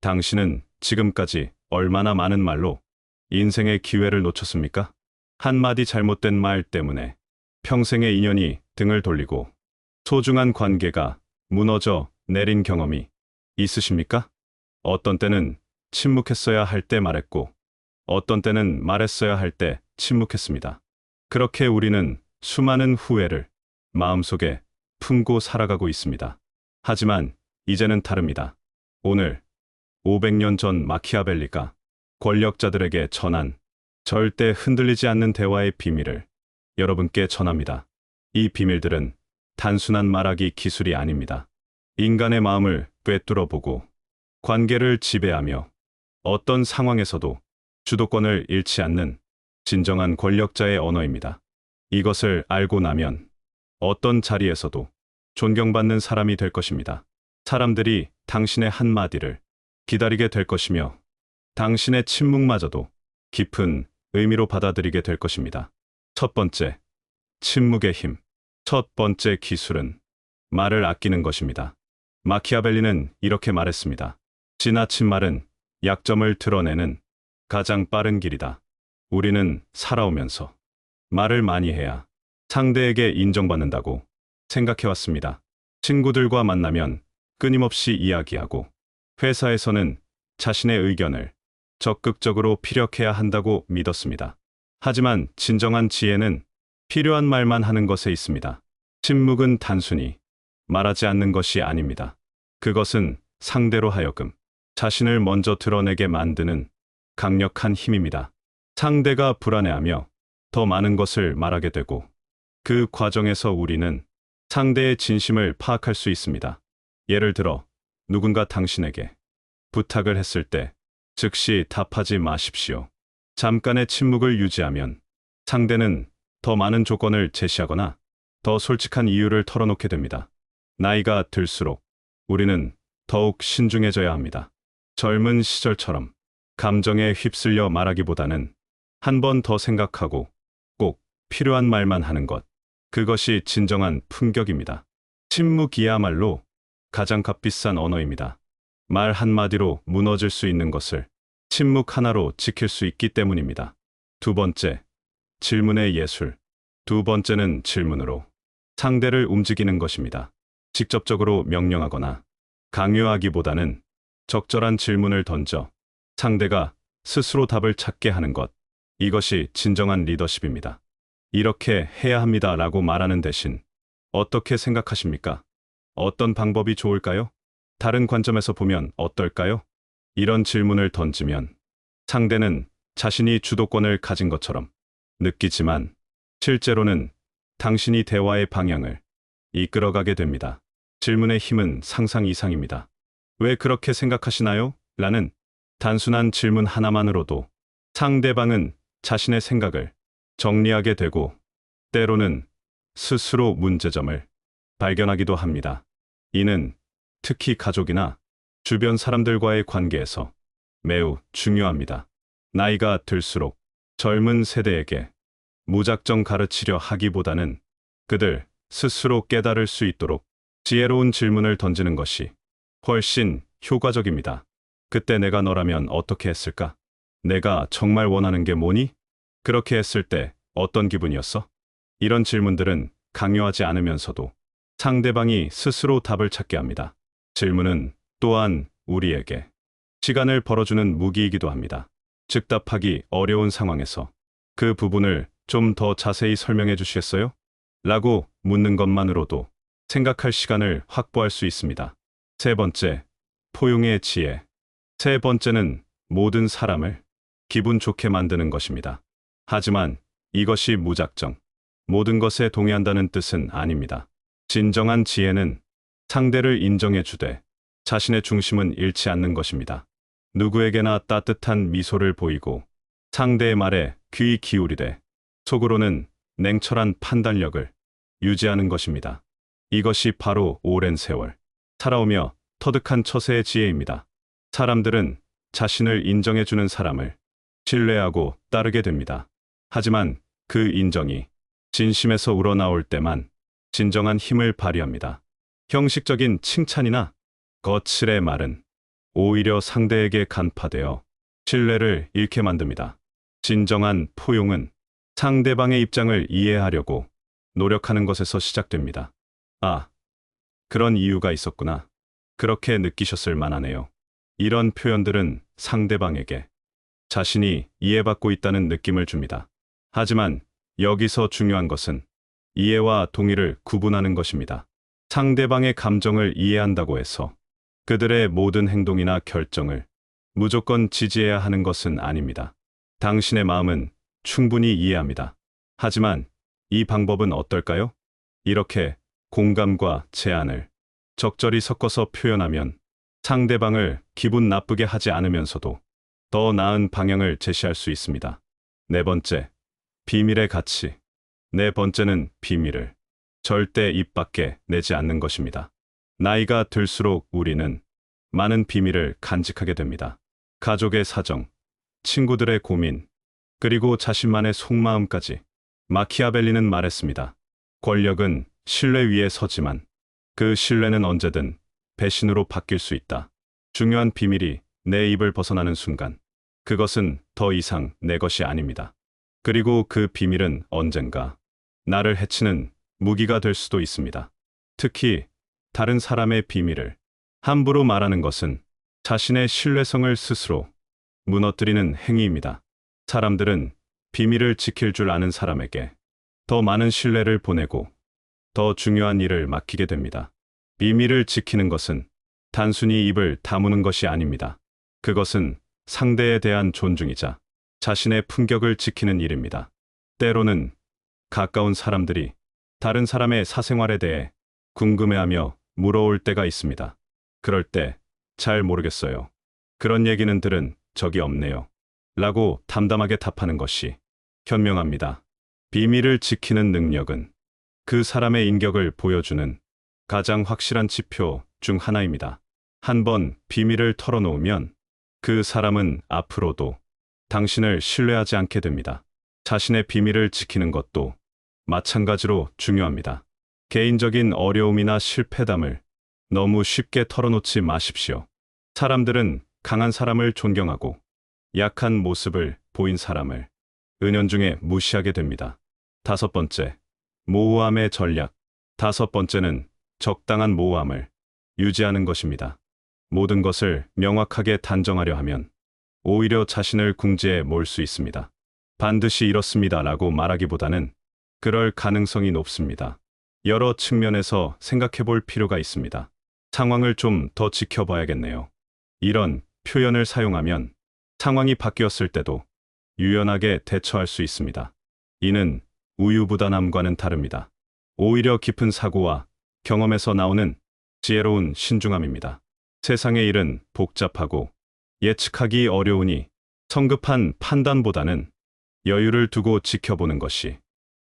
당신은 지금까지 얼마나 많은 말로 인생의 기회를 놓쳤습니까? 한마디 잘못된 말 때문에 평생의 인연이 등을 돌리고 소중한 관계가 무너져 내린 경험이 있으십니까? 어떤 때는 침묵했어야 할 때 말했고, 어떤 때는 말했어야 할 때 침묵했습니다. 그렇게 우리는 수많은 후회를 마음속에 품고 살아가고 있습니다. 하지만 이제는 다릅니다. 오늘 500년 전 마키아벨리가 권력자들에게 전한 절대 흔들리지 않는 대화의 비밀을 여러분께 전합니다. 이 비밀들은 단순한 말하기 기술이 아닙니다. 인간의 마음을 꿰뚫어 보고 관계를 지배하며 어떤 상황에서도 주도권을 잃지 않는 진정한 권력자의 언어입니다. 이것을 알고 나면 어떤 자리에서도 존경받는 사람이 될 것입니다. 사람들이 당신의 한마디를 기다리게 될 것이며 당신의 침묵마저도 깊은 의미로 받아들이게 될 것입니다. 첫 번째, 침묵의 힘. 첫 번째 기술은 말을 아끼는 것입니다. 마키아벨리는 이렇게 말했습니다. 지나친 말은 약점을 드러내는 가장 빠른 길이다. 우리는 살아오면서 말을 많이 해야 상대에게 인정받는다고 생각해왔습니다. 친구들과 만나면 끊임없이 이야기하고, 회사에서는 자신의 의견을 적극적으로 피력해야 한다고 믿었습니다. 하지만 진정한 지혜는 필요한 말만 하는 것에 있습니다. 침묵은 단순히 말하지 않는 것이 아닙니다. 그것은 상대로 하여금 자신을 먼저 드러내게 만드는 강력한 힘입니다. 상대가 불안해하며 더 많은 것을 말하게 되고, 그 과정에서 우리는 상대의 진심을 파악할 수 있습니다. 예를 들어, 누군가 당신에게 부탁을 했을 때 즉시 답하지 마십시오. 잠깐의 침묵을 유지하면 상대는 더 많은 조건을 제시하거나 더 솔직한 이유를 털어놓게 됩니다. 나이가 들수록 우리는 더욱 신중해져야 합니다. 젊은 시절처럼 감정에 휩쓸려 말하기보다는 한 번 더 생각하고 꼭 필요한 말만 하는 것. 그것이 진정한 품격입니다. 침묵이야말로 가장 값비싼 언어입니다. 말 한마디로 무너질 수 있는 것을 침묵 하나로 지킬 수 있기 때문입니다. 두 번째, 질문의 예술. 두 번째는 질문으로 상대를 움직이는 것입니다. 직접적으로 명령하거나 강요하기보다는 적절한 질문을 던져 상대가 스스로 답을 찾게 하는 것. 이것이 진정한 리더십입니다. 이렇게 해야 합니다 라고 말하는 대신 어떻게 생각하십니까? 어떤 방법이 좋을까요? 다른 관점에서 보면 어떨까요? 이런 질문을 던지면 상대는 자신이 주도권을 가진 것처럼 느끼지만 실제로는 당신이 대화의 방향을 이끌어가게 됩니다. 질문의 힘은 상상 이상입니다. 왜 그렇게 생각하시나요? 라는 단순한 질문 하나만으로도 상대방은 자신의 생각을 정리하게 되고, 때로는 스스로 문제점을 발견하기도 합니다. 이는 특히 가족이나 주변 사람들과의 관계에서 매우 중요합니다. 나이가 들수록 젊은 세대에게 무작정 가르치려 하기보다는 그들 스스로 깨달을 수 있도록 지혜로운 질문을 던지는 것이 훨씬 효과적입니다. 그때 내가 너라면 어떻게 했을까? 내가 정말 원하는 게 뭐니? 그렇게 했을 때 어떤 기분이었어? 이런 질문들은 강요하지 않으면서도 상대방이 스스로 답을 찾게 합니다. 질문은 또한 우리에게 시간을 벌어주는 무기이기도 합니다. 즉답하기 어려운 상황에서 그 부분을 좀 더 자세히 설명해 주시겠어요? 라고 묻는 것만으로도 생각할 시간을 확보할 수 있습니다. 세 번째, 포용의 지혜. 세 번째는 모든 사람을 기분 좋게 만드는 것입니다. 하지만 이것이 무작정 모든 것에 동의한다는 뜻은 아닙니다. 진정한 지혜는 상대를 인정해 주되 자신의 중심은 잃지 않는 것입니다. 누구에게나 따뜻한 미소를 보이고 상대의 말에 귀 기울이되 속으로는 냉철한 판단력을 유지하는 것입니다. 이것이 바로 오랜 세월 살아오며 터득한 처세의 지혜입니다. 사람들은 자신을 인정해주는 사람을 신뢰하고 따르게 됩니다. 하지만 그 인정이 진심에서 우러나올 때만 진정한 힘을 발휘합니다. 형식적인 칭찬이나 거칠의 말은 오히려 상대에게 간파되어 신뢰를 잃게 만듭니다. 진정한 포용은 상대방의 입장을 이해하려고 노력하는 것에서 시작됩니다. 아, 그런 이유가 있었구나. 그렇게 느끼셨을 만하네요. 이런 표현들은 상대방에게 자신이 이해받고 있다는 느낌을 줍니다. 하지만 여기서 중요한 것은 이해와 동의를 구분하는 것입니다. 상대방의 감정을 이해한다고 해서 그들의 모든 행동이나 결정을 무조건 지지해야 하는 것은 아닙니다. 당신의 마음은 충분히 이해합니다. 하지만 이 방법은 어떨까요? 이렇게 공감과 제안을 적절히 섞어서 표현하면 상대방을 기분 나쁘게 하지 않으면서도 더 나은 방향을 제시할 수 있습니다. 네 번째, 비밀의 가치. 네 번째는 비밀을 절대 입 밖에 내지 않는 것입니다. 나이가 들수록 우리는 많은 비밀을 간직하게 됩니다. 가족의 사정, 친구들의 고민, 그리고 자신만의 속마음까지. 마키아벨리는 말했습니다. 권력은 신뢰 위에 서지만 그 신뢰는 언제든 배신으로 바뀔 수 있다. 중요한 비밀이 내 입을 벗어나는 순간 그것은 더 이상 내 것이 아닙니다. 그리고 그 비밀은 언젠가 나를 해치는 무기가 될 수도 있습니다. 특히 다른 사람의 비밀을 함부로 말하는 것은 자신의 신뢰성을 스스로 무너뜨리는 행위입니다. 사람들은 비밀을 지킬 줄 아는 사람에게 더 많은 신뢰를 보내고 더 중요한 일을 맡기게 됩니다. 비밀을 지키는 것은 단순히 입을 다무는 것이 아닙니다. 그것은 상대에 대한 존중이자 자신의 품격을 지키는 일입니다. 때로는 가까운 사람들이 다른 사람의 사생활에 대해 궁금해하며 물어올 때가 있습니다. 그럴 때 잘 모르겠어요. 그런 얘기는 들은 적이 없네요. 라고 담담하게 답하는 것이 현명합니다. 비밀을 지키는 능력은 그 사람의 인격을 보여주는 가장 확실한 지표 중 하나입니다. 한번 비밀을 털어놓으면 그 사람은 앞으로도 당신을 신뢰하지 않게 됩니다. 자신의 비밀을 지키는 것도 마찬가지로 중요합니다. 개인적인 어려움이나 실패담을 너무 쉽게 털어놓지 마십시오. 사람들은 강한 사람을 존경하고 약한 모습을 보인 사람을 은연중에 무시하게 됩니다. 다섯 번째, 모호함의 전략. 다섯 번째는 적당한 모호함을 유지하는 것입니다. 모든 것을 명확하게 단정하려 하면 오히려 자신을 궁지에 몰 수 있습니다. 반드시 이렇습니다라고 말하기보다는 그럴 가능성이 높습니다. 여러 측면에서 생각해 볼 필요가 있습니다. 상황을 좀 더 지켜봐야겠네요. 이런 표현을 사용하면 상황이 바뀌었을 때도 유연하게 대처할 수 있습니다. 이는 우유부단함과는 다릅니다. 오히려 깊은 사고와 경험에서 나오는 지혜로운 신중함입니다. 세상의 일은 복잡하고 예측하기 어려우니 성급한 판단보다는 여유를 두고 지켜보는 것이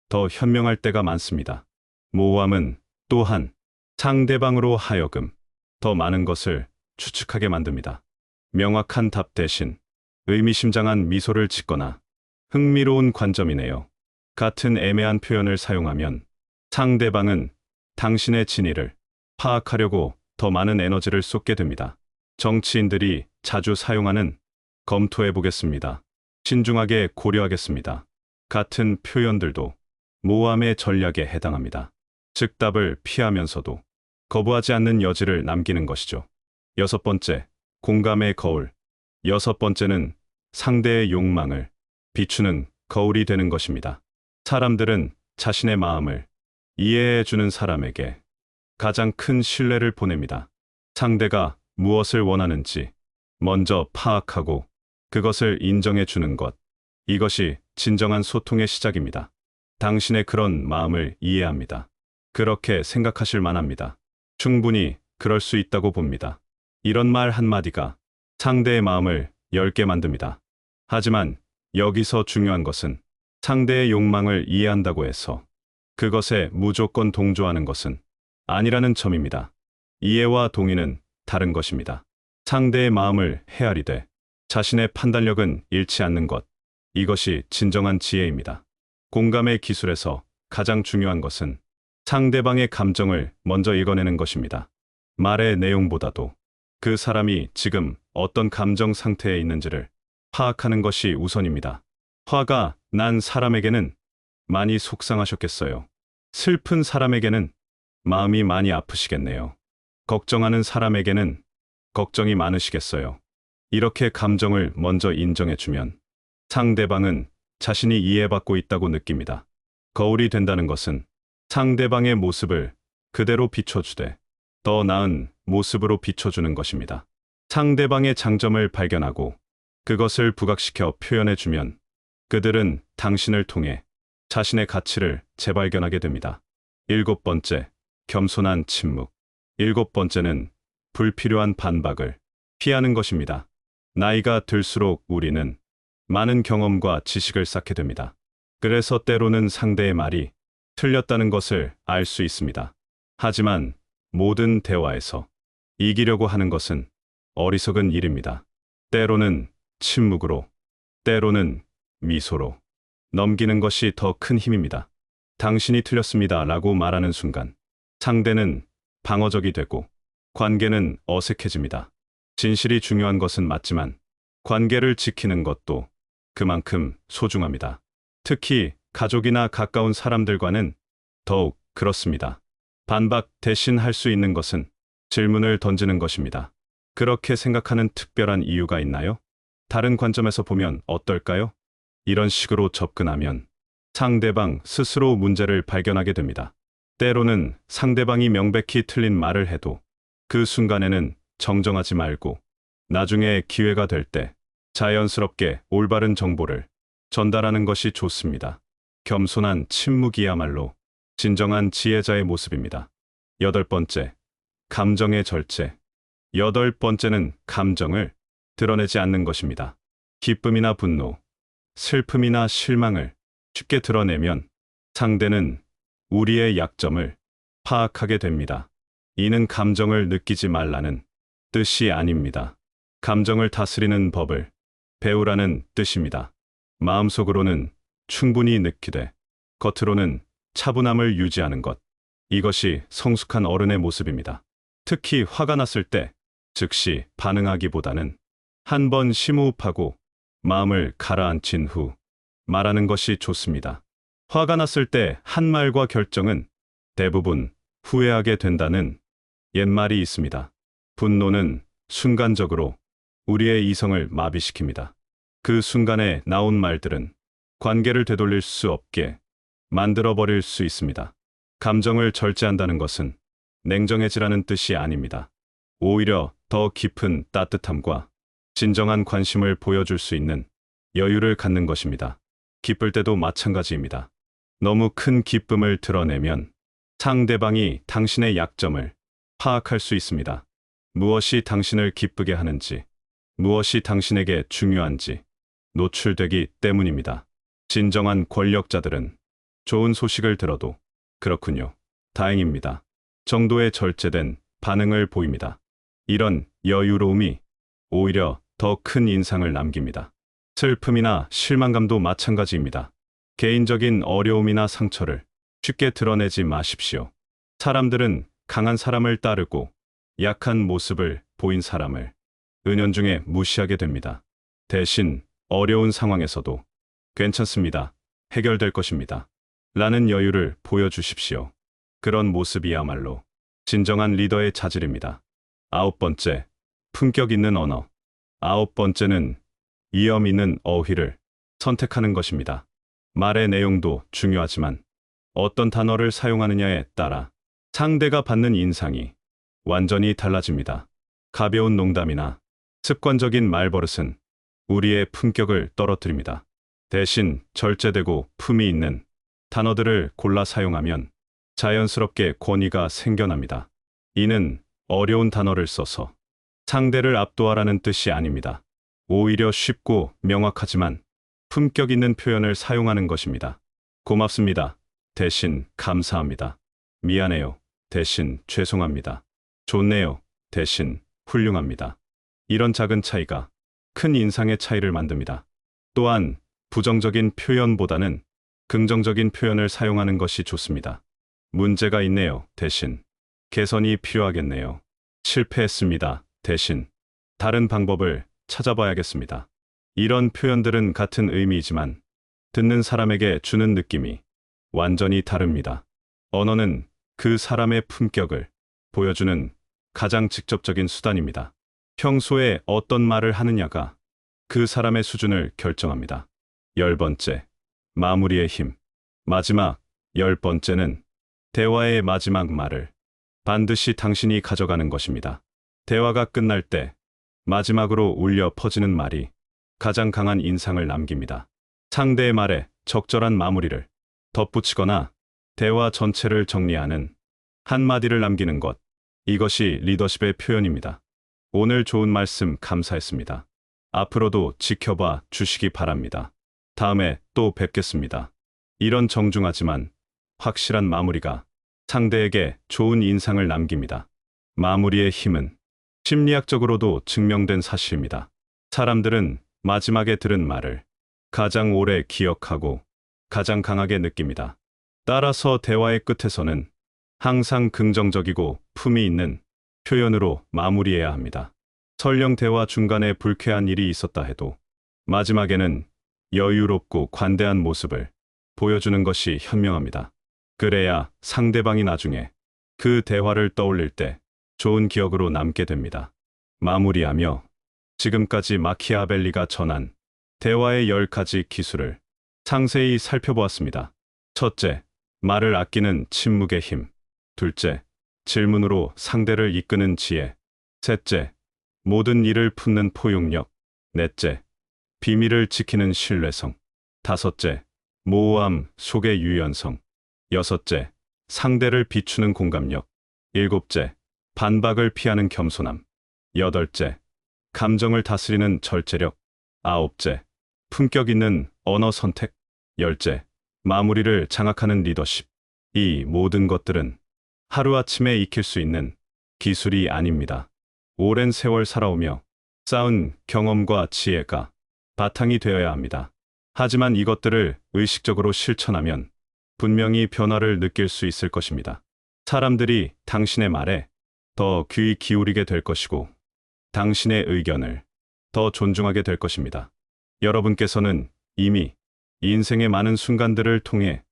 더 현명할 때가 많습니다. 모호함은 또한 상대방으로 하여금 더 많은 것을 추측하게 만듭니다. 명확한 답 대신 의미심장한 미소를 짓거나 흥미로운 관점이네요. 같은 애매한 표현을 사용하면 상대방은 당신의 진위를 파악하려고 더 많은 에너지를 쏟게 됩니다. 정치인들이 자주 사용하는 검토해 보겠습니다. 신중하게 고려하겠습니다. 같은 표현들도 모호함의 전략에 해당합니다. 즉답을 피하면서도 거부하지 않는 여지를 남기는 것이죠. 여섯 번째, 공감의 거울. 여섯 번째는 상대의 욕망을 비추는 거울이 되는 것입니다. 사람들은 자신의 마음을 이해해 주는 사람에게 가장 큰 신뢰를 보냅니다. 상대가 무엇을 원하는지 먼저 파악하고 그것을 인정해 주는 것. 이것이 진정한 소통의 시작입니다. 당신의 그런 마음을 이해합니다. 그렇게 생각하실 만합니다. 충분히 그럴 수 있다고 봅니다. 이런 말 한마디가 상대의 마음을 열게 만듭니다. 하지만 여기서 중요한 것은 상대의 욕망을 이해한다고 해서 그것에 무조건 동조하는 것은 아니라는 점입니다. 이해와 동의는 다른 것입니다. 상대의 마음을 헤아리되 자신의 판단력은 잃지 않는 것. 이것이 진정한 지혜입니다. 공감의 기술에서 가장 중요한 것은 상대방의 감정을 먼저 읽어내는 것입니다. 말의 내용보다도 그 사람이 지금 어떤 감정 상태에 있는지를 파악하는 것이 우선입니다. 화가 난 사람에게는 많이 속상하셨겠어요. 슬픈 사람에게는 마음이 많이 아프시겠네요. 걱정하는 사람에게는 걱정이 많으시겠어요. 이렇게 감정을 먼저 인정해주면 상대방은 자신이 이해받고 있다고 느낍니다. 거울이 된다는 것은 상대방의 모습을 그대로 비춰주되 더 나은 모습으로 비춰주는 것입니다. 상대방의 장점을 발견하고 그것을 부각시켜 표현해주면 그들은 당신을 통해 자신의 가치를 재발견하게 됩니다. 7번째, 겸손한 침묵. 7번째는 불필요한 반박을 피하는 것입니다. 나이가 들수록 우리는 많은 경험과 지식을 쌓게 됩니다. 그래서 때로는 상대의 말이 틀렸다는 것을 알 수 있습니다. 하지만 모든 대화에서 이기려고 하는 것은 어리석은 일입니다. 때로는 침묵으로, 때로는 미소로 넘기는 것이 더 큰 힘입니다. 당신이 틀렸습니다 라고 말하는 순간 상대는 방어적이 되고 관계는 어색해집니다. 진실이 중요한 것은 맞지만 관계를 지키는 것도 그만큼 소중합니다. 특히 가족이나 가까운 사람들과는 더욱 그렇습니다. 반박 대신 할 수 있는 것은 질문을 던지는 것입니다. 그렇게 생각하는 특별한 이유가 있나요? 다른 관점에서 보면 어떨까요? 이런 식으로 접근하면 상대방 스스로 문제를 발견하게 됩니다. 때로는 상대방이 명백히 틀린 말을 해도 그 순간에는 정정하지 말고 나중에 기회가 될 때 자연스럽게 올바른 정보를 전달하는 것이 좋습니다. 겸손한 침묵이야말로 진정한 지혜자의 모습입니다. 8번째, 감정의 절제. 8번째는 감정을 드러내지 않는 것입니다. 기쁨이나 분노, 슬픔이나 실망을 쉽게 드러내면 상대는 우리의 약점을 파악하게 됩니다. 이는 감정을 느끼지 말라는 뜻이 아닙니다. 감정을 다스리는 법을 배우라는 뜻입니다. 마음속으로는 충분히 느끼되 겉으로는 차분함을 유지하는 것. 이것이 성숙한 어른의 모습입니다. 특히 화가 났을 때 즉시 반응하기보다는 한 번 심호흡하고 마음을 가라앉힌 후 말하는 것이 좋습니다. 화가 났을 때 한 말과 결정은 대부분 후회하게 된다는 옛말이 있습니다. 분노는 순간적으로 우리의 이성을 마비시킵니다. 그 순간에 나온 말들은 관계를 되돌릴 수 없게 만들어버릴 수 있습니다. 감정을 절제한다는 것은 냉정해지라는 뜻이 아닙니다. 오히려 더 깊은 따뜻함과 진정한 관심을 보여줄 수 있는 여유를 갖는 것입니다. 기쁠 때도 마찬가지입니다. 너무 큰 기쁨을 드러내면 상대방이 당신의 약점을 파악할 수 있습니다. 무엇이 당신을 기쁘게 하는지, 무엇이 당신에게 중요한지 노출되기 때문입니다. 진정한 권력자들은 좋은 소식을 들어도 그렇군요, 다행입니다 정도의 절제된 반응을 보입니다. 이런 여유로움이 오히려 더 큰 인상을 남깁니다. 슬픔이나 실망감도 마찬가지입니다. 개인적인 어려움이나 상처를 쉽게 드러내지 마십시오. 사람들은 강한 사람을 따르고 약한 모습을 보인 사람을 은연중에 무시하게 됩니다. 대신 어려운 상황에서도 괜찮습니다, 해결될 것입니다 라는 여유를 보여주십시오. 그런 모습이야말로 진정한 리더의 자질입니다. 9번째, 품격 있는 언어. 9번째는 위험 있는 어휘를 선택하는 것입니다. 말의 내용도 중요하지만 어떤 단어를 사용하느냐에 따라 상대가 받는 인상이 완전히 달라집니다. 가벼운 농담이나 습관적인 말버릇은 우리의 품격을 떨어뜨립니다. 대신 절제되고 품이 있는 단어들을 골라 사용하면 자연스럽게 권위가 생겨납니다. 이는 어려운 단어를 써서 상대를 압도하라는 뜻이 아닙니다. 오히려 쉽고 명확하지만 품격 있는 표현을 사용하는 것입니다. 고맙습니다, 대신 감사합니다. 미안해요, 대신 죄송합니다. 좋네요, 대신 훌륭합니다. 이런 작은 차이가 큰 인상의 차이를 만듭니다. 또한 부정적인 표현보다는 긍정적인 표현을 사용하는 것이 좋습니다. 문제가 있네요, 대신 개선이 필요하겠네요. 실패했습니다, 대신 다른 방법을 찾아봐야겠습니다. 이런 표현들은 같은 의미이지만 듣는 사람에게 주는 느낌이 완전히 다릅니다. 언어는 그 사람의 품격을 보여주는 가장 직접적인 수단입니다. 평소에 어떤 말을 하느냐가 그 사람의 수준을 결정합니다. 10번째, 마무리의 힘. 마지막 10번째는 대화의 마지막 말을 반드시 당신이 가져가는 것입니다. 대화가 끝날 때 마지막으로 울려 퍼지는 말이 가장 강한 인상을 남깁니다. 상대의 말에 적절한 마무리를 덧붙이거나 대화 전체를 정리하는 한마디를 남기는 것. 이것이 리더십의 표현입니다. 오늘 좋은 말씀 감사했습니다. 앞으로도 지켜봐 주시기 바랍니다. 다음에 또 뵙겠습니다. 이런 정중하지만 확실한 마무리가 상대에게 좋은 인상을 남깁니다. 마무리의 힘은 심리학적으로도 증명된 사실입니다. 사람들은 마지막에 들은 말을 가장 오래 기억하고 가장 강하게 느낍니다. 따라서 대화의 끝에서는 항상 긍정적이고 품위 있는 표현으로 마무리해야 합니다. 설령 대화 중간에 불쾌한 일이 있었다 해도 마지막에는 여유롭고 관대한 모습을 보여주는 것이 현명합니다. 그래야 상대방이 나중에 그 대화를 떠올릴 때 좋은 기억으로 남게 됩니다. 마무리하며 지금까지 마키아벨리가 전한 대화의 10가지 기술을 상세히 살펴보았습니다. 첫째, 말을 아끼는 침묵의 힘. 둘째, 질문으로 상대를 이끄는 지혜. 셋째, 모든 일을 품는 포용력. 넷째, 비밀을 지키는 신뢰성. 다섯째, 모호함 속의 유연성. 여섯째, 상대를 비추는 공감력. 일곱째, 반박을 피하는 겸손함. 여덟째, 감정을 다스리는 절제력. 아홉째, 품격 있는 언어 선택. 열째, 마무리를 장악하는 리더십. 이 모든 것들은 하루아침에 익힐 수 있는 기술이 아닙니다. 오랜 세월 살아오며 쌓은 경험과 지혜가 바탕이 되어야 합니다. 하지만 이것들을 의식적으로 실천하면 분명히 변화를 느낄 수 있을 것입니다. 사람들이 당신의 말에 더 귀 기울이게 될 것이고 당신의 의견을 더 존중하게 될 것입니다. 여러분께서는 이미 인생의 많은 순간들을 통해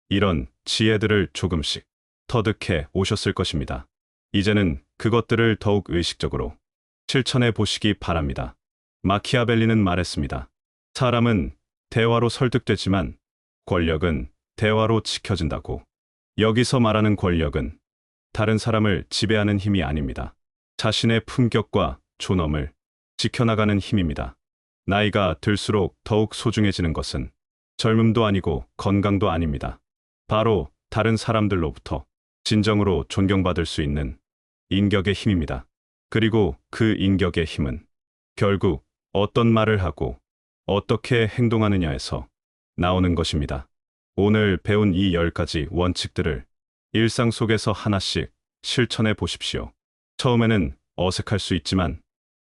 이런 지혜들을 조금씩 터득해 오셨을 것입니다. 이제는 그것들을 더욱 의식적으로 실천해 보시기 바랍니다. 마키아벨리는 말했습니다. 사람은 대화로 설득되지만 권력은 대화로 지켜진다고. 여기서 말하는 권력은 다른 사람을 지배하는 힘이 아닙니다. 자신의 품격과 존엄을 지켜나가는 힘입니다. 나이가 들수록 더욱 소중해지는 것은 젊음도 아니고 건강도 아닙니다. 바로 다른 사람들로부터 진정으로 존경받을 수 있는 인격의 힘입니다. 그리고 그 인격의 힘은 결국 어떤 말을 하고 어떻게 행동하느냐에서 나오는 것입니다. 오늘 배운 이 10가지 원칙들을 일상 속에서 하나씩 실천해 보십시오. 처음에는 어색할 수 있지만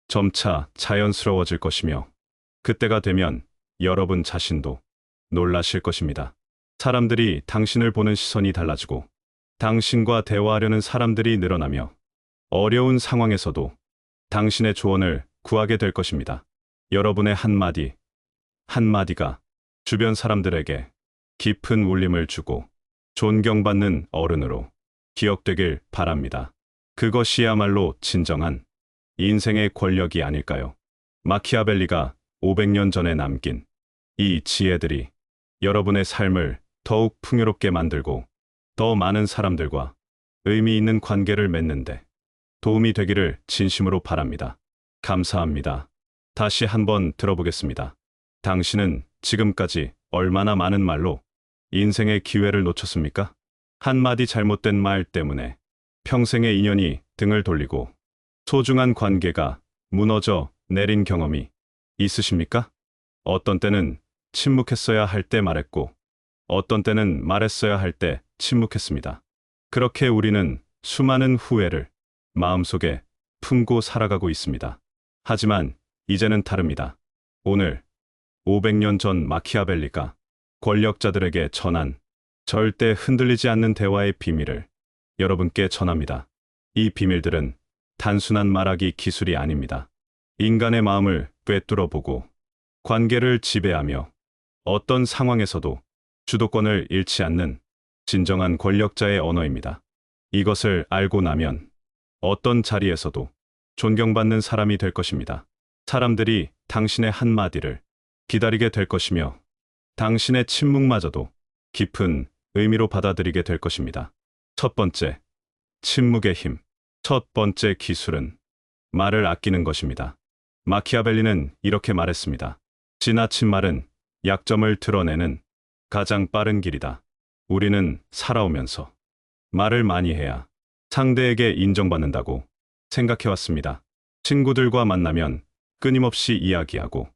점차 자연스러워질 것이며 그때가 되면 여러분 자신도 놀라실 것입니다. 사람들이 당신을 보는 시선이 달라지고 당신과 대화하려는 사람들이 늘어나며 어려운 상황에서도 당신의 조언을 구하게 될 것입니다. 여러분의 한마디, 한마디가 주변 사람들에게 깊은 울림을 주고 존경받는 어른으로 기억되길 바랍니다. 그것이야말로 진정한 인생의 권력이 아닐까요? 마키아벨리가 500년 전에 남긴 이 지혜들이 여러분의 삶을 더욱 풍요롭게 만들고 더 많은 사람들과 의미 있는 관계를 맺는데 도움이 되기를 진심으로 바랍니다. 감사합니다. 다시 한번 들어보겠습니다. 당신은 지금까지 얼마나 많은 말로 인생의 기회를 놓쳤습니까? 한마디 잘못된 말 때문에 평생의 인연이 등을 돌리고 소중한 관계가 무너져 내린 경험이 있으십니까? 어떤 때는 침묵했어야 할 때 말했고 어떤 때는 말했어야 할 때 침묵했습니다. 그렇게 우리는 수많은 후회를 마음속에 품고 살아가고 있습니다. 하지만 이제는 다릅니다. 오늘 500년 전 마키아벨리가 권력자들에게 전한 절대 흔들리지 않는 대화의 비밀을 여러분께 전합니다. 이 비밀들은 단순한 말하기 기술이 아닙니다. 인간의 마음을 꿰뚫어 보고 관계를 지배하며 어떤 상황에서도 주도권을 잃지 않는 진정한 권력자의 언어입니다. 이것을 알고 나면 어떤 자리에서도 존경받는 사람이 될 것입니다. 사람들이 당신의 한마디를 기다리게 될 것이며 당신의 침묵마저도 깊은 의미로 받아들이게 될 것입니다. 첫 번째, 침묵의 힘. 첫 번째 기술은 말을 아끼는 것입니다. 마키아벨리는 이렇게 말했습니다. 지나친 말은 약점을 드러내는 가장 빠른 길이다. 우리는 살아오면서 말을 많이 해야 상대에게 인정받는다고 생각해왔습니다. 친구들과 만나면 끊임없이 이야기하고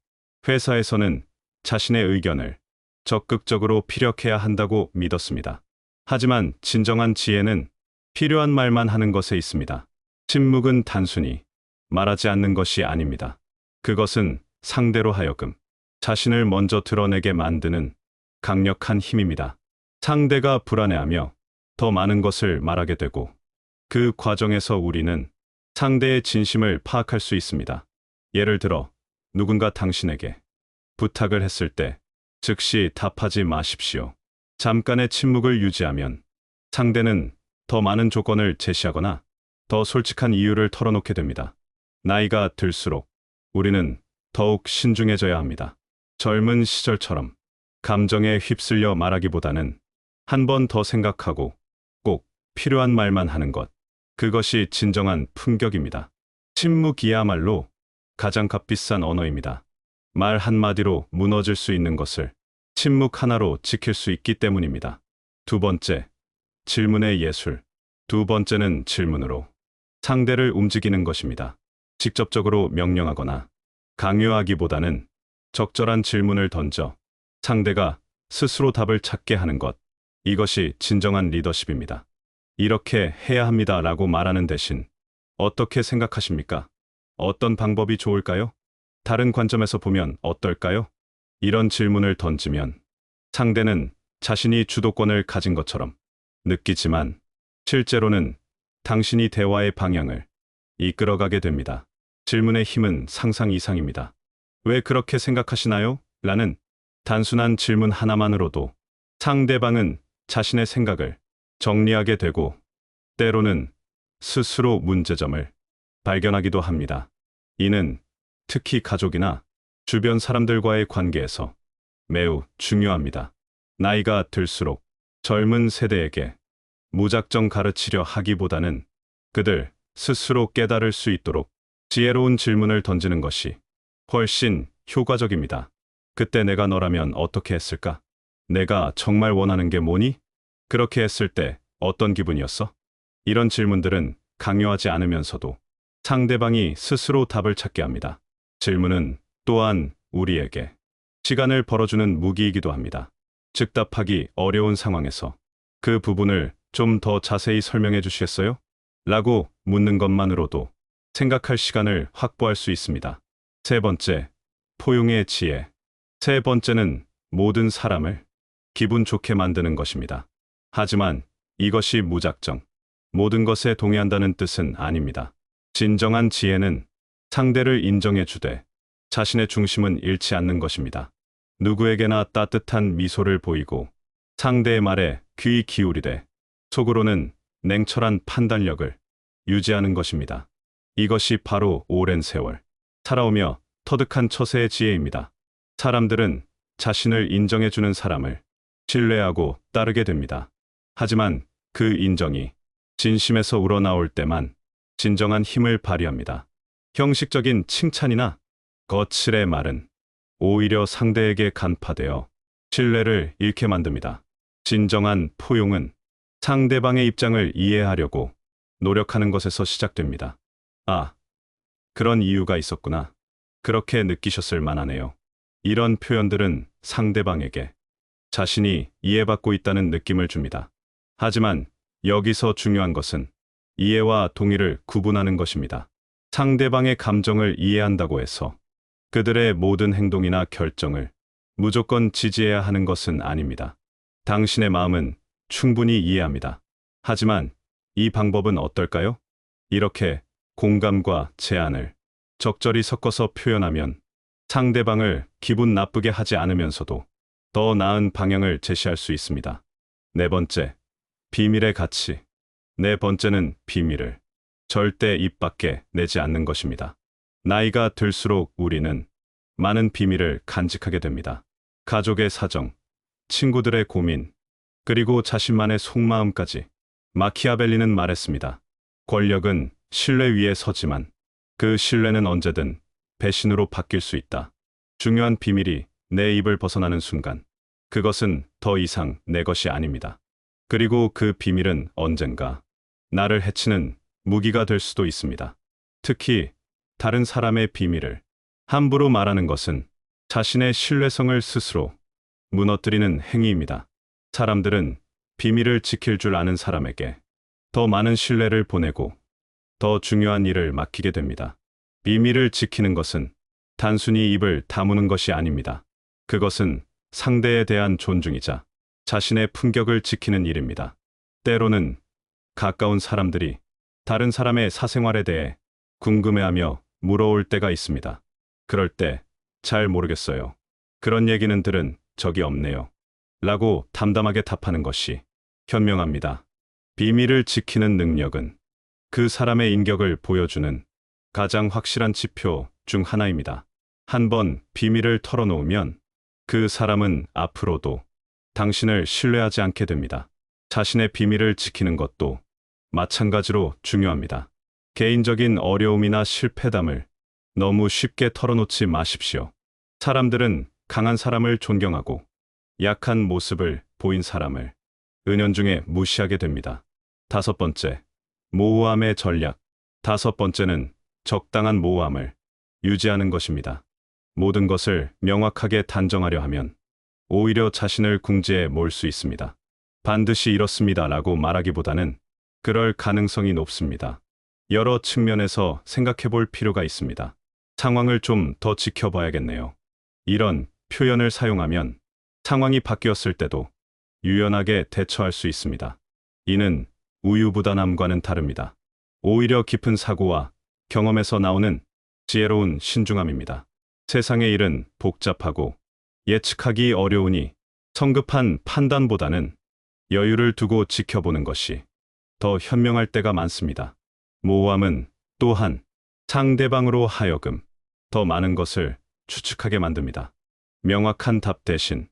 회사에서는 자신의 의견을 적극적으로 피력해야 한다고 믿었습니다. 하지만 진정한 지혜는 필요한 말만 하는 것에 있습니다. 침묵은 단순히 말하지 않는 것이 아닙니다. 그것은 상대로 하여금 자신을 먼저 드러내게 만드는 강력한 힘입니다. 상대가 불안해하며 더 많은 것을 말하게 되고 그 과정에서 우리는 상대의 진심을 파악할 수 있습니다. 예를 들어 누군가 당신에게 부탁을 했을 때 즉시 답하지 마십시오. 잠깐의 침묵을 유지하면 상대는 더 많은 조건을 제시하거나 더 솔직한 이유를 털어놓게 됩니다. 나이가 들수록 우리는 더욱 신중해져야 합니다. 젊은 시절처럼 감정에 휩쓸려 말하기보다는 한 번 더 생각하고 꼭 필요한 말만 하는 것. 그것이 진정한 품격입니다. 침묵이야말로 가장 값비싼 언어입니다. 말 한마디로 무너질 수 있는 것을 침묵 하나로 지킬 수 있기 때문입니다. 두 번째, 질문의 예술. 두 번째는 질문으로 상대를 움직이는 것입니다. 직접적으로 명령하거나 강요하기보다는 적절한 질문을 던져 상대가 스스로 답을 찾게 하는 것. 이것이 진정한 리더십입니다. 이렇게 해야 합니다 라고 말하는 대신 어떻게 생각하십니까? 어떤 방법이 좋을까요? 다른 관점에서 보면 어떨까요? 이런 질문을 던지면 상대는 자신이 주도권을 가진 것처럼 느끼지만 실제로는 당신이 대화의 방향을 이끌어가게 됩니다. 질문의 힘은 상상 이상입니다. 왜 그렇게 생각하시나요? 라는 단순한 질문 하나만으로도 상대방은 자신의 생각을 정리하게 되고 때로는 스스로 문제점을 발견하기도 합니다. 이는 특히 가족이나 주변 사람들과의 관계에서 매우 중요합니다. 나이가 들수록 젊은 세대에게 무작정 가르치려 하기보다는 그들 스스로 깨달을 수 있도록 지혜로운 질문을 던지는 것이 훨씬 효과적입니다. 그때 내가 너라면 어떻게 했을까? 내가 정말 원하는 게 뭐니? 그렇게 했을 때 어떤 기분이었어? 이런 질문들은 강요하지 않으면서도 상대방이 스스로 답을 찾게 합니다. 질문은 또한 우리에게 시간을 벌어주는 무기이기도 합니다. 즉답하기 어려운 상황에서 그 부분을 좀 더 자세히 설명해 주시겠어요? 라고 묻는 것만으로도 생각할 시간을 확보할 수 있습니다. 세 번째, 포용의 지혜. 세 번째는 모든 사람을 기분 좋게 만드는 것입니다. 하지만 이것이 무작정 모든 것에 동의한다는 뜻은 아닙니다. 진정한 지혜는 상대를 인정해 주되 자신의 중심은 잃지 않는 것입니다. 누구에게나 따뜻한 미소를 보이고 상대의 말에 귀 기울이되 속으로는 냉철한 판단력을 유지하는 것입니다. 이것이 바로 오랜 세월 살아오며 터득한 처세의 지혜입니다. 사람들은 자신을 인정해 주는 사람을 신뢰하고 따르게 됩니다. 하지만 그 인정이 진심에서 우러나올 때만 진정한 힘을 발휘합니다. 형식적인 칭찬이나 거칠의 말은 오히려 상대에게 간파되어 신뢰를 잃게 만듭니다. 진정한 포용은 상대방의 입장을 이해하려고 노력하는 것에서 시작됩니다. 아, 그런 이유가 있었구나. 그렇게 느끼셨을 만하네요. 이런 표현들은 상대방에게 자신이 이해받고 있다는 느낌을 줍니다. 하지만 여기서 중요한 것은 이해와 동의를 구분하는 것입니다. 상대방의 감정을 이해한다고 해서 그들의 모든 행동이나 결정을 무조건 지지해야 하는 것은 아닙니다. 당신의 마음은 충분히 이해합니다. 하지만 이 방법은 어떨까요? 이렇게 공감과 제안을 적절히 섞어서 표현하면 상대방을 기분 나쁘게 하지 않으면서도 더 나은 방향을 제시할 수 있습니다. 네 번째, 비밀의 가치. 네 번째는 비밀을 절대 입 밖에 내지 않는 것입니다. 나이가 들수록 우리는 많은 비밀을 간직하게 됩니다. 가족의 사정, 친구들의 고민, 그리고 자신만의 속마음까지. 마키아벨리는 말했습니다. 권력은 신뢰 위에 서지만 그 신뢰는 언제든 배신으로 바뀔 수 있다. 중요한 비밀이 내 입을 벗어나는 순간 그것은 더 이상 내 것이 아닙니다. 그리고 그 비밀은 언젠가 나를 해치는 무기가 될 수도 있습니다. 특히 다른 사람의 비밀을 함부로 말하는 것은 자신의 신뢰성을 스스로 무너뜨리는 행위입니다. 사람들은 비밀을 지킬 줄 아는 사람에게 더 많은 신뢰를 보내고 더 중요한 일을 맡기게 됩니다. 비밀을 지키는 것은 단순히 입을 다무는 것이 아닙니다. 그것은 상대에 대한 존중이자 자신의 품격을 지키는 일입니다. 때로는 가까운 사람들이 다른 사람의 사생활에 대해 궁금해하며 물어올 때가 있습니다. 그럴 때 잘 모르겠어요. 그런 얘기는 들은 적이 없네요. 라고 담담하게 답하는 것이 현명합니다. 비밀을 지키는 능력은 그 사람의 인격을 보여주는 가장 확실한 지표 중 하나입니다. 한번 비밀을 털어놓으면 그 사람은 앞으로도 당신을 신뢰하지 않게 됩니다. 자신의 비밀을 지키는 것도 마찬가지로 중요합니다. 개인적인 어려움이나 실패담을 너무 쉽게 털어놓지 마십시오. 사람들은 강한 사람을 존경하고 약한 모습을 보인 사람을 은연중에 무시하게 됩니다. 다섯 번째, 모호함의 전략. 다섯 번째는 적당한 모호함을 유지하는 것입니다. 모든 것을 명확하게 단정하려 하면 오히려 자신을 궁지에 몰 수 있습니다. 반드시 이렇습니다라고 말하기보다는 그럴 가능성이 높습니다. 여러 측면에서 생각해 볼 필요가 있습니다. 상황을 좀 더 지켜봐야겠네요. 이런 표현을 사용하면 상황이 바뀌었을 때도 유연하게 대처할 수 있습니다. 이는 우유부단함과는 다릅니다. 오히려 깊은 사고와 경험에서 나오는 지혜로운 신중함입니다. 세상의 일은 복잡하고 예측하기 어려우니 성급한 판단보다는 여유를 두고 지켜보는 것이 더 현명할 때가 많습니다. 모호함은 또한 상대방으로 하여금 더 많은 것을 추측하게 만듭니다. 명확한 답 대신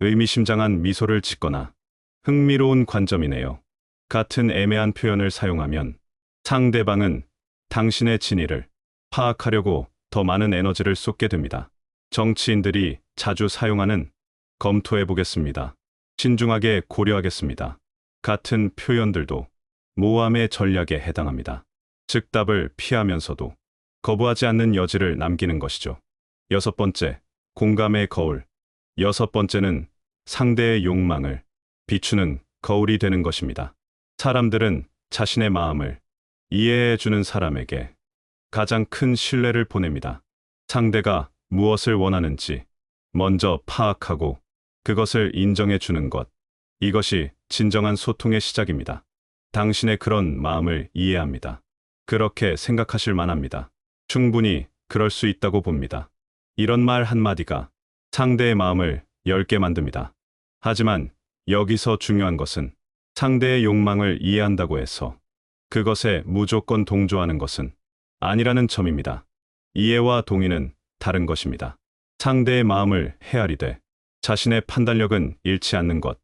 의미심장한 미소를 짓거나 흥미로운 관점이네요. 같은 애매한 표현을 사용하면 상대방은 당신의 진위를 파악하려고 더 많은 에너지를 쏟게 됩니다. 정치인들이 자주 사용하는 검토해 보겠습니다. 신중하게 고려하겠습니다. 같은 표현들도 모호함의 전략에 해당합니다. 즉답을 피하면서도 거부하지 않는 여지를 남기는 것이죠. 여섯 번째, 공감의 거울. 여섯 번째는 상대의 욕망을 비추는 거울이 되는 것입니다. 사람들은 자신의 마음을 이해해 주는 사람에게 가장 큰 신뢰를 보냅니다. 상대가 무엇을 원하는지 먼저 파악하고 그것을 인정해 주는 것. 이것이 진정한 소통의 시작입니다. 당신의 그런 마음을 이해합니다. 그렇게 생각하실 만합니다. 충분히 그럴 수 있다고 봅니다. 이런 말 한마디가 상대의 마음을 열게 만듭니다. 하지만 여기서 중요한 것은 상대의 욕망을 이해한다고 해서 그것에 무조건 동조하는 것은 아니라는 점입니다. 이해와 동의는 다른 것입니다. 상대의 마음을 헤아리되 자신의 판단력은 잃지 않는 것.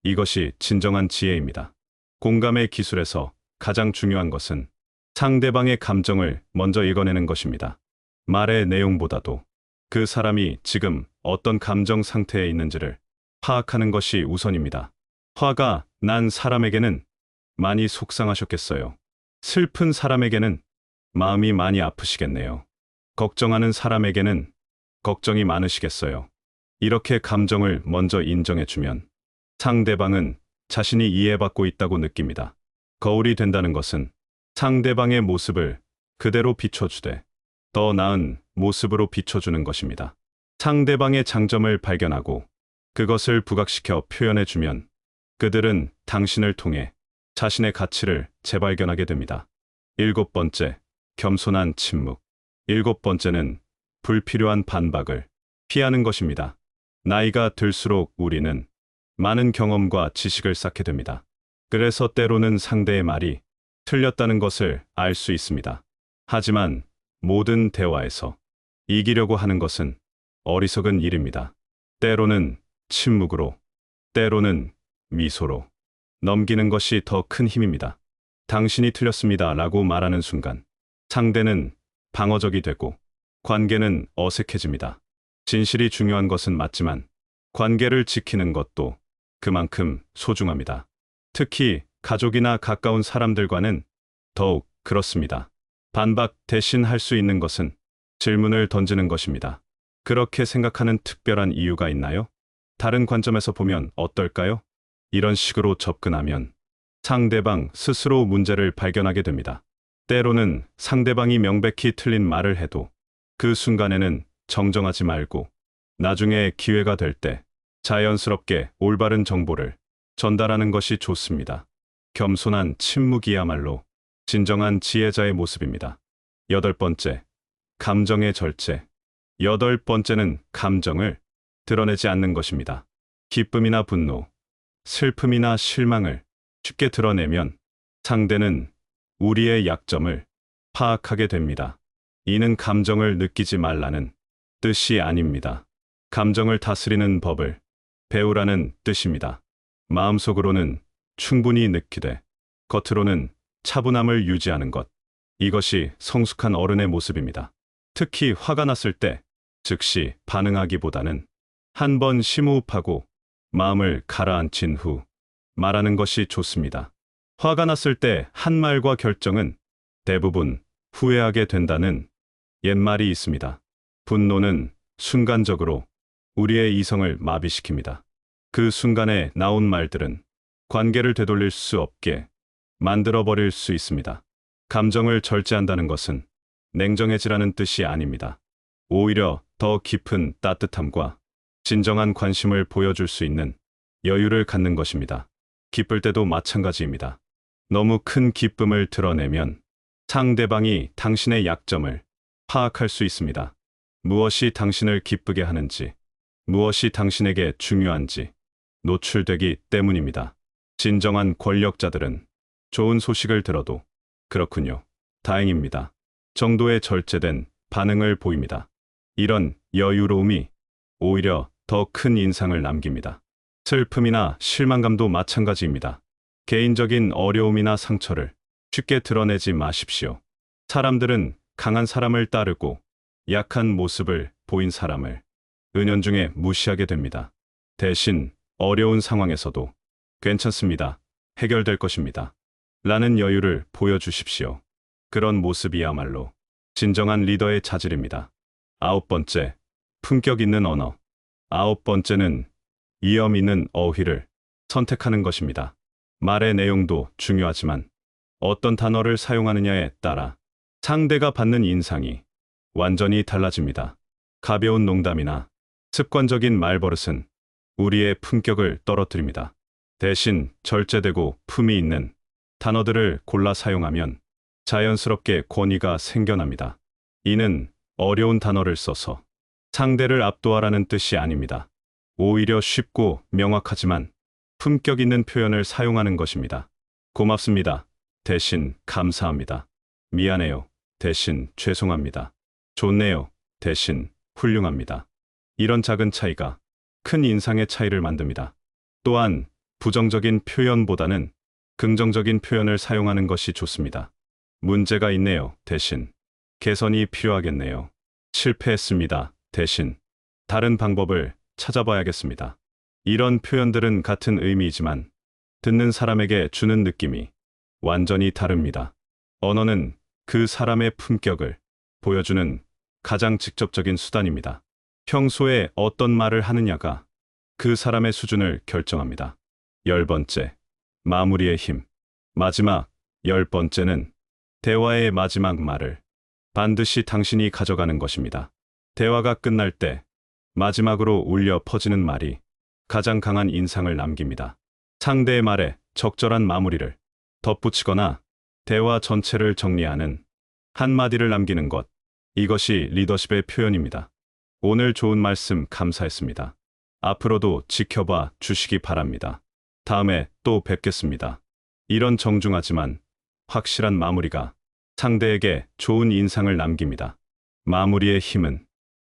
이것이 진정한 지혜입니다. 공감의 기술에서 가장 중요한 것은 상대방의 감정을 먼저 읽어내는 것입니다. 말의 내용보다도 그 사람이 지금 어떤 감정 상태에 있는지를 파악하는 것이 우선입니다. 화가 난 사람에게는 많이 속상하셨겠어요. 슬픈 사람에게는 마음이 많이 아프시겠네요. 걱정하는 사람에게는 걱정이 많으시겠어요. 이렇게 감정을 먼저 인정해주면 상대방은 자신이 이해받고 있다고 느낍니다. 거울이 된다는 것은 상대방의 모습을 그대로 비춰주되 더 나은 모습으로 비춰주는 것입니다. 상대방의 장점을 발견하고 그것을 부각시켜 표현해주면 그들은 당신을 통해 자신의 가치를 재발견하게 됩니다. 일곱 번째, 겸손한 침묵. 일곱 번째는 불필요한 반박을 피하는 것입니다. 나이가 들수록 우리는 많은 경험과 지식을 쌓게 됩니다. 그래서 때로는 상대의 말이 틀렸다는 것을 알 수 있습니다. 하지만 모든 대화에서 이기려고 하는 것은 어리석은 일입니다. 때로는 침묵으로, 때로는 미소로 넘기는 것이 더 큰 힘입니다. 당신이 틀렸습니다 라고 말하는 순간 상대는 방어적이 되고 관계는 어색해집니다. 진실이 중요한 것은 맞지만 관계를 지키는 것도 그만큼 소중합니다. 특히 가족이나 가까운 사람들과는 더욱 그렇습니다. 반박 대신 할 수 있는 것은 질문을 던지는 것입니다. 그렇게 생각하는 특별한 이유가 있나요? 다른 관점에서 보면 어떨까요? 이런 식으로 접근하면 상대방 스스로 문제를 발견하게 됩니다. 때로는 상대방이 명백히 틀린 말을 해도 그 순간에는 정정하지 말고 나중에 기회가 될 때 자연스럽게 올바른 정보를 전달하는 것이 좋습니다. 겸손한 침묵이야말로 진정한 지혜자의 모습입니다. 여덟 번째, 감정의 절제. 여덟 번째는 감정을 드러내지 않는 것입니다. 기쁨이나 분노, 슬픔이나 실망을 쉽게 드러내면 상대는 우리의 약점을 파악하게 됩니다. 이는 감정을 느끼지 말라는 뜻이 아닙니다. 감정을 다스리는 법을 배우라는 뜻입니다. 마음속으로는 충분히 느끼되 겉으로는 차분함을 유지하는 것. 이것이 성숙한 어른의 모습입니다. 특히 화가 났을 때 즉시 반응하기보다는 한 번 심호흡하고 마음을 가라앉힌 후 말하는 것이 좋습니다. 화가 났을 때 한 말과 결정은 대부분 후회하게 된다는 옛말이 있습니다. 분노는 순간적으로 우리의 이성을 마비시킵니다. 그 순간에 나온 말들은 관계를 되돌릴 수 없게 만들어버릴 수 있습니다. 감정을 절제한다는 것은 냉정해지라는 뜻이 아닙니다. 오히려 더 깊은 따뜻함과 진정한 관심을 보여줄 수 있는 여유를 갖는 것입니다. 기쁠 때도 마찬가지입니다. 너무 큰 기쁨을 드러내면 상대방이 당신의 약점을 파악할 수 있습니다. 무엇이 당신을 기쁘게 하는지, 무엇이 당신에게 중요한지 노출되기 때문입니다. 진정한 권력자들은 좋은 소식을 들어도 그렇군요, 다행입니다 정도의 절제된 반응을 보입니다. 이런 여유로움이 오히려 더 큰 인상을 남깁니다. 슬픔이나 실망감도 마찬가지입니다. 개인적인 어려움이나 상처를 쉽게 드러내지 마십시오. 사람들은 강한 사람을 따르고 약한 모습을 보인 사람을 은연중에 무시하게 됩니다. 대신 어려운 상황에서도 괜찮습니다, 해결될 것입니다 라는 여유를 보여주십시오. 그런 모습이야말로 진정한 리더의 자질입니다. 아홉 번째, 품격 있는 언어. 아홉 번째는 위험 있는 어휘를 선택하는 것입니다. 말의 내용도 중요하지만 어떤 단어를 사용하느냐에 따라 상대가 받는 인상이 완전히 달라집니다. 가벼운 농담이나 습관적인 말버릇은 우리의 품격을 떨어뜨립니다. 대신 절제되고 품위 있는 단어들을 골라 사용하면 자연스럽게 권위가 생겨납니다. 이는 어려운 단어를 써서 상대를 압도하라는 뜻이 아닙니다. 오히려 쉽고 명확하지만 품격 있는 표현을 사용하는 것입니다. 고맙습니다, 대신 감사합니다. 미안해요, 대신 죄송합니다. 좋네요, 대신 훌륭합니다. 이런 작은 차이가 큰 인상의 차이를 만듭니다. 또한 부정적인 표현보다는 긍정적인 표현을 사용하는 것이 좋습니다. 문제가 있네요, 대신 개선이 필요하겠네요. 실패했습니다, 대신 다른 방법을 찾아봐야겠습니다. 이런 표현들은 같은 의미이지만 듣는 사람에게 주는 느낌이 완전히 다릅니다. 언어는 그 사람의 품격을 보여주는 가장 직접적인 수단입니다. 평소에 어떤 말을 하느냐가 그 사람의 수준을 결정합니다. 열 번째, 마무리의 힘. 마지막 열 번째는 대화의 마지막 말을 반드시 당신이 가져가는 것입니다. 대화가 끝날 때 마지막으로 울려 퍼지는 말이 가장 강한 인상을 남깁니다. 상대의 말에 적절한 마무리를 덧붙이거나 대화 전체를 정리하는 한마디를 남기는 것. 이것이 리더십의 표현입니다. 오늘 좋은 말씀 감사했습니다. 앞으로도 지켜봐 주시기 바랍니다. 다음에 또 뵙겠습니다. 이런 정중하지만 확실한 마무리가 상대에게 좋은 인상을 남깁니다. 마무리의 힘은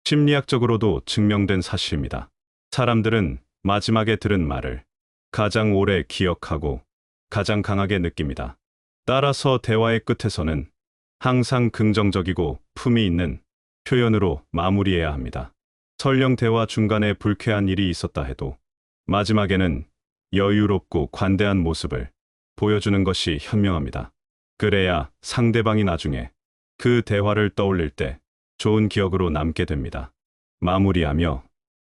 심리학적으로도 증명된 사실입니다. 사람들은 마지막에 들은 말을 가장 오래 기억하고 가장 강하게 느낍니다. 따라서 대화의 끝에서는 항상 긍정적이고 품위 있는 표현으로 마무리해야 합니다. 설령 대화 중간에 불쾌한 일이 있었다 해도 마지막에는 여유롭고 관대한 모습을 보여주는 것이 현명합니다. 그래야 상대방이 나중에 그 대화를 떠올릴 때 좋은 기억으로 남게 됩니다. 마무리하며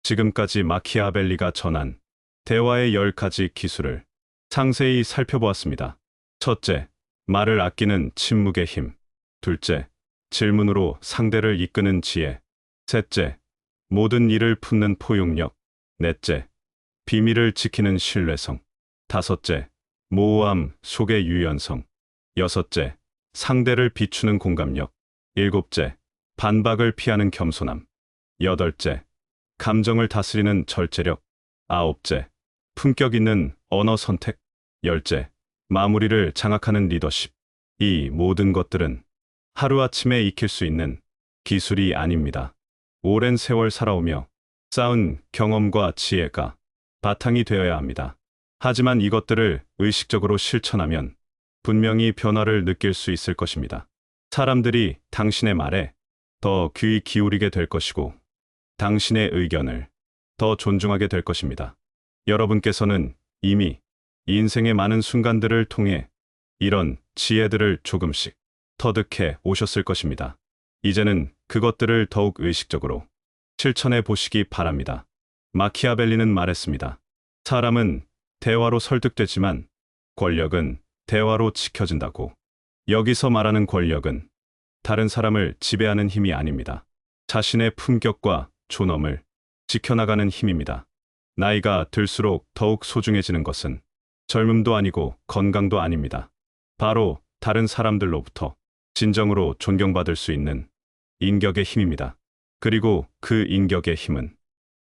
지금까지 마키아벨리가 전한 대화의 10가지 기술을 상세히 살펴보았습니다. 첫째, 말을 아끼는 침묵의 힘. 둘째, 질문으로 상대를 이끄는 지혜. 셋째, 모든 일을 품는 포용력. 넷째, 비밀을 지키는 신뢰성. 다섯째, 모호함 속의 유연성. 여섯째, 상대를 비추는 공감력. 일곱째, 반박을 피하는 겸손함. 여덟째, 감정을 다스리는 절제력. 아홉째, 품격 있는 언어 선택. 열째, 마무리를 장악하는 리더십. 이 모든 것들은 하루아침에 익힐 수 있는 기술이 아닙니다. 오랜 세월 살아오며 쌓은 경험과 지혜가 바탕이 되어야 합니다. 하지만 이것들을 의식적으로 실천하면 분명히 변화를 느낄 수 있을 것입니다. 사람들이 당신의 말에 더 귀 기울이게 될 것이고 당신의 의견을 더 존중하게 될 것입니다. 여러분께서는 이미 인생의 많은 순간들을 통해 이런 지혜들을 조금씩 터득해 오셨을 것입니다. 이제는 그것들을 더욱 의식적으로 실천해 보시기 바랍니다. 마키아벨리는 말했습니다. 사람은 대화로 설득되지만 권력은 대화로 지켜진다고. 여기서 말하는 권력은 다른 사람을 지배하는 힘이 아닙니다. 자신의 품격과 존엄을 지켜나가는 힘입니다. 나이가 들수록 더욱 소중해지는 것은 젊음도 아니고 건강도 아닙니다. 바로 다른 사람들로부터 진정으로 존경받을 수 있는 인격의 힘입니다. 그리고 그 인격의 힘은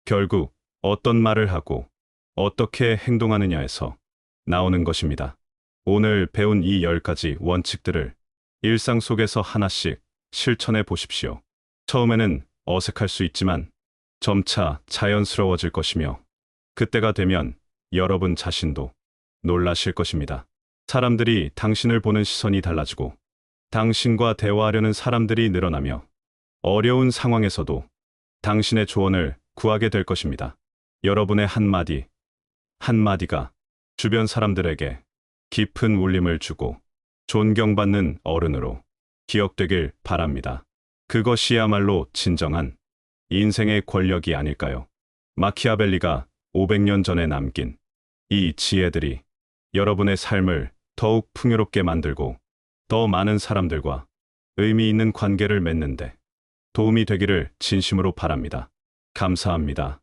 결국 어떤 말을 하고 어떻게 행동하느냐에서 나오는 것입니다. 오늘 배운 이 10가지 원칙들을 일상 속에서 하나씩 실천해 보십시오. 처음에는 어색할 수 있지만 점차 자연스러워질 것이며 그때가 되면 여러분 자신도 놀라실 것입니다. 사람들이 당신을 보는 시선이 달라지고 당신과 대화하려는 사람들이 늘어나며 어려운 상황에서도 당신의 조언을 구하게 될 것입니다. 여러분의 한마디, 한마디가 주변 사람들에게 깊은 울림을 주고 존경받는 어른으로 기억되길 바랍니다. 그것이야말로 진정한 인생의 권력이 아닐까요? 마키아벨리가 500년 전에 남긴 이 지혜들이 여러분의 삶을 더욱 풍요롭게 만들고 더 많은 사람들과 의미 있는 관계를 맺는데 도움이 되기를 진심으로 바랍니다. 감사합니다.